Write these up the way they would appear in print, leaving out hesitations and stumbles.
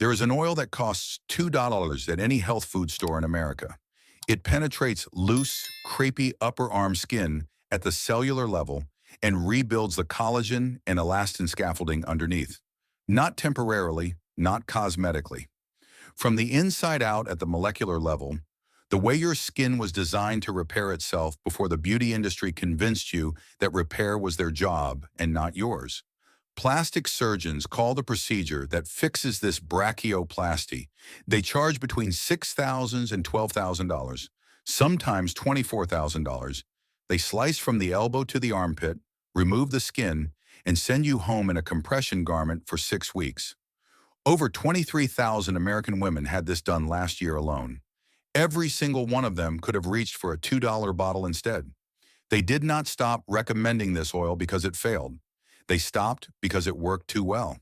There is an oil that costs $2 at any health food store in America. It penetrates loose, crepey upper arm skin at the cellular level and rebuilds the collagen and elastin scaffolding underneath. Not temporarily, not cosmetically. From the inside out at the molecular level, the way your skin was designed to repair itself before the beauty industry convinced you that repair was their job and not yours. Plastic surgeons call the procedure that fixes this brachioplasty. They charge between $6,000 and $12,000, sometimes $24,000. They slice from the elbow to the armpit, remove the skin, and send you home in a compression garment for 6 weeks. Over 23,000 American women had this done last year alone. Every single one of them could have reached for a $2 bottle instead. They did not stop recommending this oil because it failed. They stopped because it worked too well.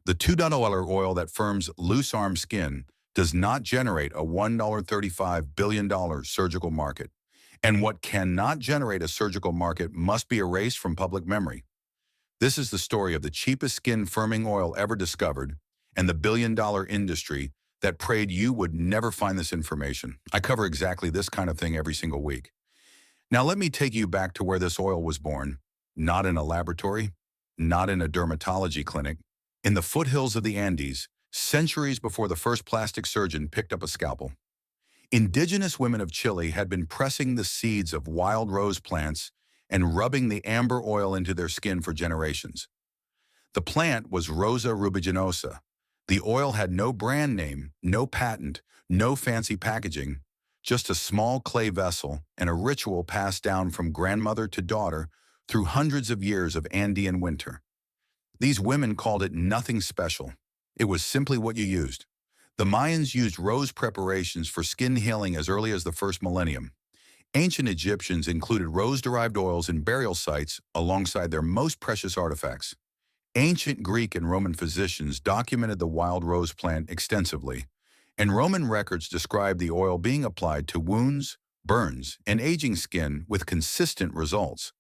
The $2 oil that firms loose arm skin does not generate a $1.35 billion surgical market. And what cannot generate a surgical market must be erased from public memory. This is the story of the cheapest skin firming oil ever discovered and the billion-dollar industry that prayed you would never find this information. I cover exactly this kind of thing every single week. Now let me take you back to where this oil was born, not in a laboratory, not in a dermatology clinic, in the foothills of the Andes, centuries before the first plastic surgeon picked up a scalpel. Indigenous women of Chile had been pressing the seeds of wild rose plants and rubbing the amber oil into their skin for generations. The plant was Rosa rubiginosa. The oil had no brand name, no patent, no fancy packaging, just a small clay vessel and a ritual passed down from grandmother to daughter through hundreds of years of Andean winter. These women called it nothing special. It was simply what you used. The Mayans used rose preparations for skin healing as early as the first millennium. Ancient Egyptians included rose-derived oils in burial sites alongside their most precious artifacts. Ancient Greek and Roman physicians documented the wild rose plant extensively, and Roman records describe the oil being applied to wounds, burns, and aging skin with consistent results.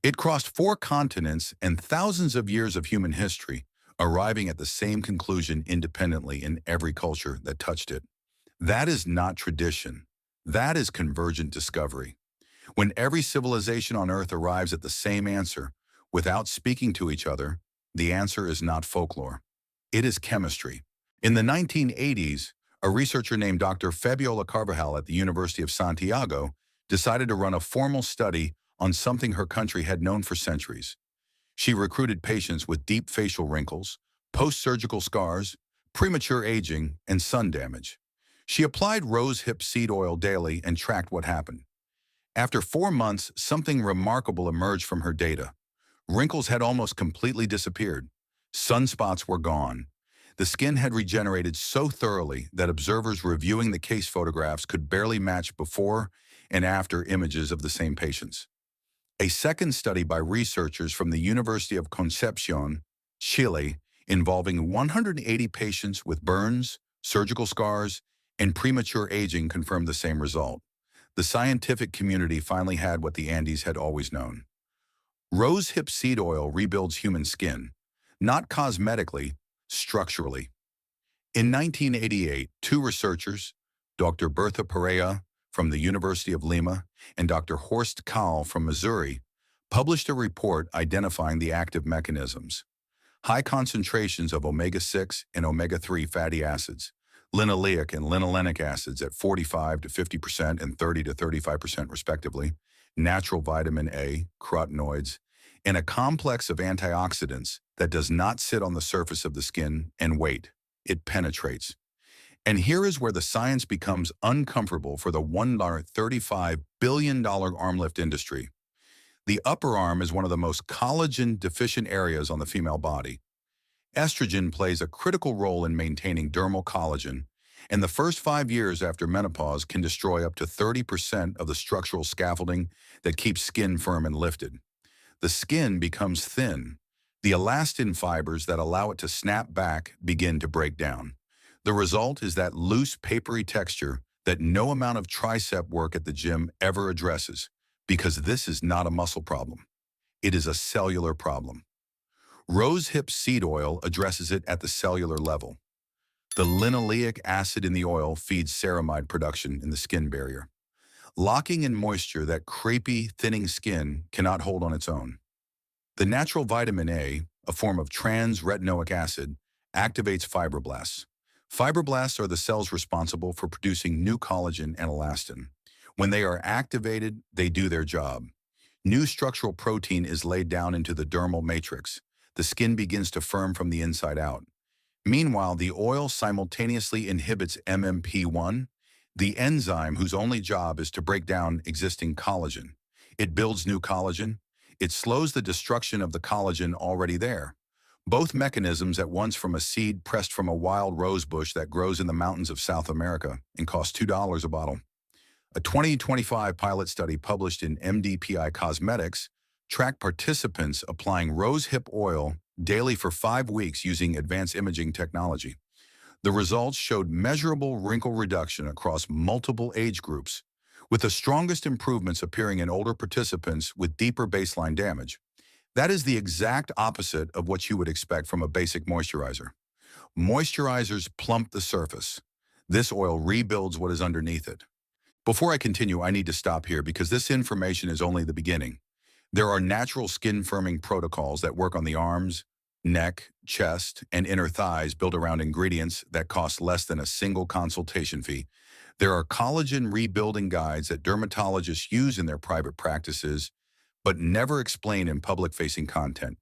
It crossed 4 continents and thousands of years of human history, arriving at the same conclusion independently in every culture that touched it. That is not tradition. That is convergent discovery. When every civilization on Earth arrives at the same answer, without speaking to each other, the answer is not folklore. It is chemistry. In the 1980s, a researcher named Dr. Fabiola Carvajal at the University of Santiago decided to run a formal study on something her country had known for centuries. She recruited patients with deep facial wrinkles, post-surgical scars, premature aging, and sun damage. She applied rosehip seed oil daily and tracked what happened. After 4 months, something remarkable emerged from her data. Wrinkles had almost completely disappeared. Sunspots were gone. The skin had regenerated so thoroughly that observers reviewing the case photographs could barely match before and after images of the same patients. A second study by researchers from the University of Concepcion, Chile, involving 180 patients with burns, surgical scars, and premature aging confirmed the same result. The scientific community finally had what the Andes had always known. Rosehip seed oil rebuilds human skin, not cosmetically, structurally. In 1988, 2 researchers, Dr. Bertha Perea from the University of Lima and Dr. Horst Kahl from Missouri, published a report identifying the active mechanisms. High concentrations of omega-6 and omega-3 fatty acids, linoleic and linolenic acids at 45 to 50% and 30 to 35% respectively, natural vitamin A, carotenoids, and a complex of antioxidants that does not sit on the surface of the skin and wait. It penetrates. And here is where the science becomes uncomfortable for the $1.35 billion arm lift industry. The upper arm is one of the most collagen-deficient areas on the female body. Estrogen plays a critical role in maintaining dermal collagen, and the first 5 years after menopause can destroy up to 30% of the structural scaffolding that keeps skin firm and lifted. The skin becomes thin. The elastin fibers that allow it to snap back begin to break down. The result is that loose, papery texture that no amount of tricep work at the gym ever addresses, because this is not a muscle problem. It is a cellular problem. Rosehip seed oil addresses it at the cellular level. The linoleic acid in the oil feeds ceramide production in the skin barrier, locking in moisture that crepey, thinning skin cannot hold on its own. The natural vitamin A, a form of trans-retinoic acid, activates fibroblasts. Fibroblasts are the cells responsible for producing new collagen and elastin. When they are activated, they do their job. New structural protein is laid down into the dermal matrix. The skin begins to firm from the inside out. Meanwhile, the oil simultaneously inhibits MMP1, the enzyme whose only job is to break down existing collagen. It builds new collagen. It slows the destruction of the collagen already there. Both mechanisms at once from a seed pressed from a wild rose bush that grows in the mountains of South America and costs $2 a bottle. A 2025 pilot study published in MDPI Cosmetics tracked participants applying rosehip oil daily for 5 weeks using advanced imaging technology. The results showed measurable wrinkle reduction across multiple age groups, with the strongest improvements appearing in older participants with deeper baseline damage. That is the exact opposite of what you would expect from a basic moisturizer. Moisturizers plump the surface. This oil rebuilds what is underneath it. Before I continue, I need to stop here because this information is only the beginning. There are natural skin firming protocols that work on the arms, neck, chest, and inner thighs built around ingredients that cost less than a single consultation fee. There are collagen rebuilding guides that dermatologists use in their private practices, but never explain in public-facing content,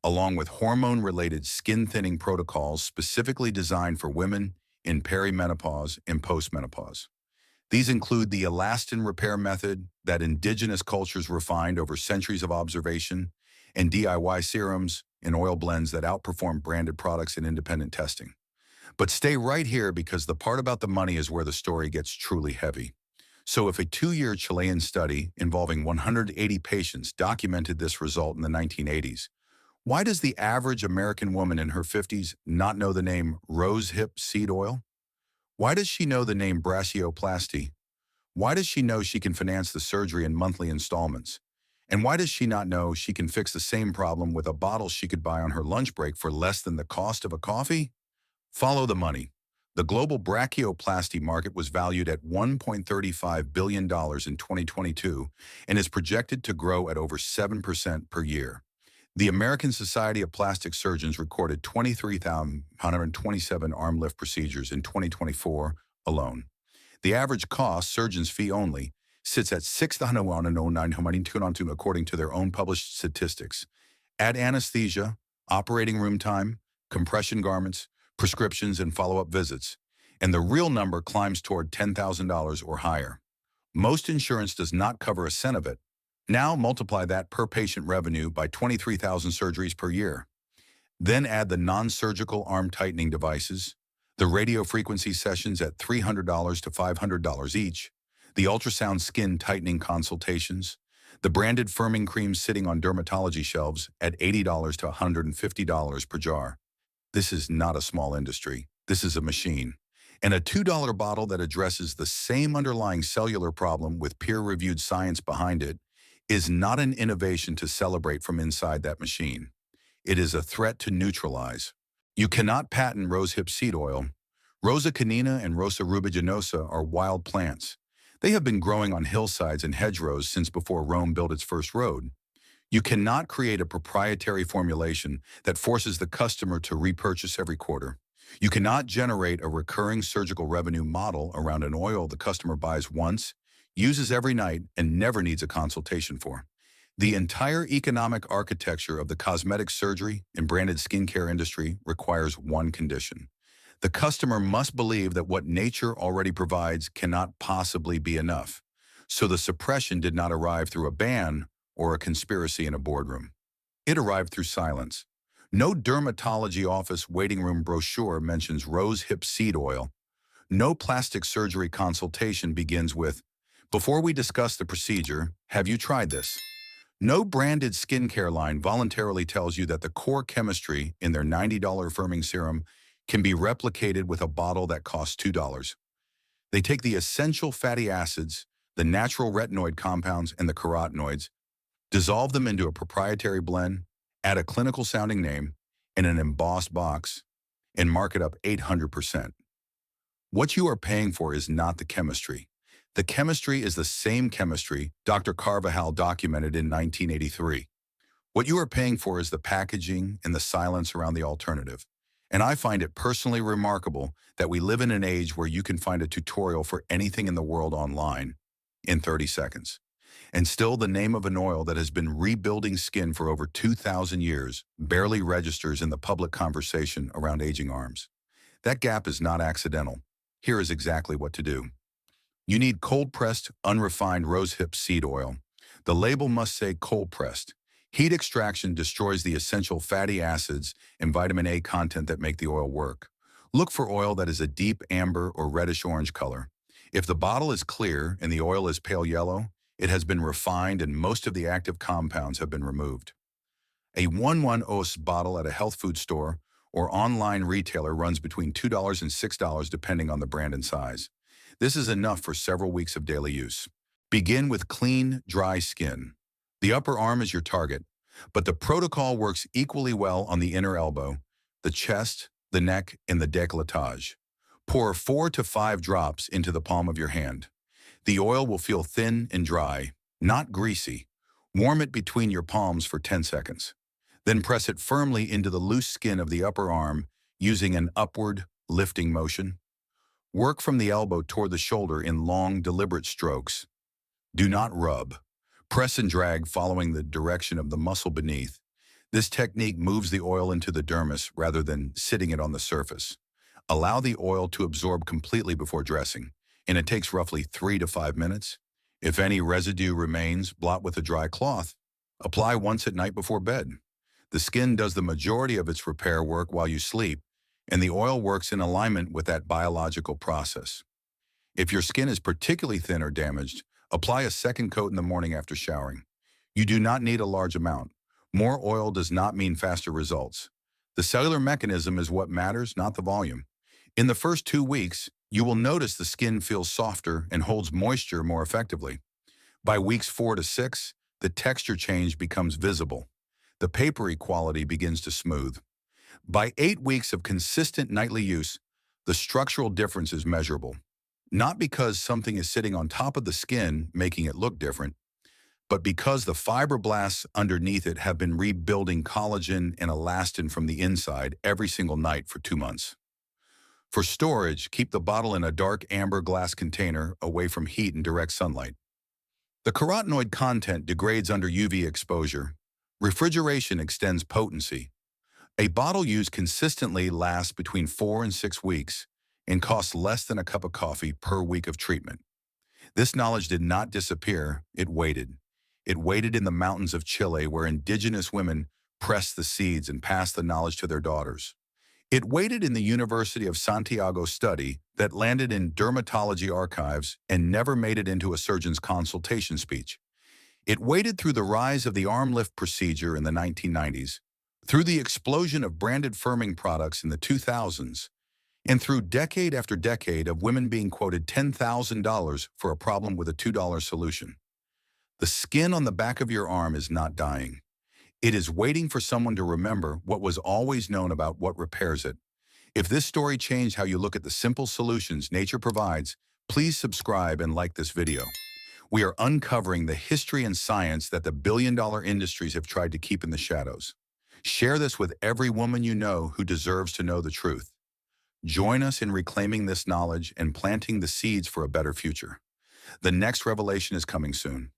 along with hormone-related skin-thinning protocols specifically designed for women in perimenopause and postmenopause. These include the elastin repair method that indigenous cultures refined over centuries of observation, and DIY serums and oil blends that outperform branded products in independent testing. But stay right here because the part about the money is where the story gets truly heavy. So if a 2-year Chilean study involving 180 patients documented this result in the 1980s, why does the average American woman in her 50s not know the name rosehip seed oil? Why does she know the name brachioplasty? Why does she know she can finance the surgery in monthly installments? And why does she not know she can fix the same problem with a bottle she could buy on her lunch break for less than the cost of a coffee? Follow the money. The global brachioplasty market was valued at $1.35 billion in 2022 and is projected to grow at over 7% per year. The American Society of Plastic Surgeons recorded 23,127 arm lift procedures in 2024 alone. The average cost, surgeon's fee only, sits at $6,109 according to their own published statistics. Add anesthesia, operating room time, compression garments, prescriptions, and follow-up visits, and the real number climbs toward $10,000 or higher. Most insurance does not cover a cent of it. Now multiply that per patient revenue by 23,000 surgeries per year. Then add the non-surgical arm tightening devices, the radiofrequency sessions at $300 to $500 each, the ultrasound skin tightening consultations, the branded firming creams sitting on dermatology shelves at $80 to $150 per jar. This is not a small industry. This is a machine. And a $2 bottle that addresses the same underlying cellular problem with peer-reviewed science behind it is not an innovation to celebrate from inside that machine. It is a threat to neutralize. You cannot patent rosehip seed oil. Rosa canina and Rosa rubiginosa are wild plants. They have been growing on hillsides and hedgerows since before Rome built its first road. You cannot create a proprietary formulation that forces the customer to repurchase every quarter. You cannot generate a recurring surgical revenue model around an oil the customer buys once, uses every night, and never needs a consultation for. The entire economic architecture of the cosmetic surgery and branded skincare industry requires one condition. The customer must believe that what nature already provides cannot possibly be enough. So the suppression did not arrive through a ban or a conspiracy in a boardroom. It arrived through silence. No dermatology office waiting room brochure mentions rosehip seed oil. No plastic surgery consultation begins with, "Before we discuss the procedure, have you tried this?" No branded skincare line voluntarily tells you that the core chemistry in their $90 firming serum can be replicated with a bottle that costs $2. They take the essential fatty acids, the natural retinoid compounds, and the carotenoids, dissolve them into a proprietary blend, add a clinical sounding name, in an embossed box, and mark it up 800%. What you are paying for is not the chemistry. The chemistry is the same chemistry Dr. Carvajal documented in 1983. What you are paying for is the packaging and the silence around the alternative. And I find it personally remarkable that we live in an age where you can find a tutorial for anything in the world online in 30 seconds. And still, the name of an oil that has been rebuilding skin for over 2,000 years barely registers in the public conversation around aging arms. That gap is not accidental. Here is exactly what to do. You need cold-pressed, unrefined rosehip seed oil. The label must say cold-pressed. Heat extraction destroys the essential fatty acids and vitamin A content that make the oil work. Look for oil that is a deep amber or reddish-orange color. If the bottle is clear and the oil is pale yellow, it has been refined and most of the active compounds have been removed. A 1 oz bottle at a health food store or online retailer runs between $2 and $6 depending on the brand and size. This is enough for several weeks of daily use. Begin with clean, dry skin. The upper arm is your target, but the protocol works equally well on the inner elbow, the chest, the neck, and the décolletage. Pour 4 to 5 drops into the palm of your hand. The oil will feel thin and dry, not greasy. Warm it between your palms for 10 seconds. Then press it firmly into the loose skin of the upper arm using an upward, lifting motion. Work from the elbow toward the shoulder in long, deliberate strokes. Do not rub. Press and drag following the direction of the muscle beneath. This technique moves the oil into the dermis rather than sitting it on the surface. Allow the oil to absorb completely before dressing, and it takes roughly 3 to 5 minutes. If any residue remains, blot with a dry cloth. Apply once at night before bed. The skin does the majority of its repair work while you sleep, and the oil works in alignment with that biological process. If your skin is particularly thin or damaged, apply a second coat in the morning after showering. You do not need a large amount. More oil does not mean faster results. The cellular mechanism is what matters, not the volume. In the first 2 weeks, you will notice the skin feels softer and holds moisture more effectively. By weeks 4 to 6, the texture change becomes visible. The papery quality begins to smooth. By 8 weeks of consistent nightly use, the structural difference is measurable. Not because something is sitting on top of the skin making it look different, but because the fibroblasts underneath it have been rebuilding collagen and elastin from the inside every single night for 2 months. For storage, keep the bottle in a dark amber glass container away from heat and direct sunlight. The carotenoid content degrades under UV exposure. Refrigeration extends potency. A bottle used consistently lasts between 4 and 6 weeks and costs less than a cup of coffee per week of treatment. This knowledge did not disappear, it waited. It waited in the mountains of Chile where indigenous women pressed the seeds and passed the knowledge to their daughters. It waited in the University of Santiago study that landed in dermatology archives and never made it into a surgeon's consultation speech. It waited through the rise of the arm lift procedure in the 1990s, through the explosion of branded firming products in the 2000s, and through decade after decade of women being quoted $10,000 for a problem with a $2 solution. The skin on the back of your arm is not dying. It is waiting for someone to remember what was always known about what repairs it. If this story changed how you look at the simple solutions nature provides, please subscribe and like this video. We are uncovering the history and science that the billion-dollar industries have tried to keep in the shadows. Share this with every woman you know who deserves to know the truth. Join us in reclaiming this knowledge and planting the seeds for a better future. The next revelation is coming soon.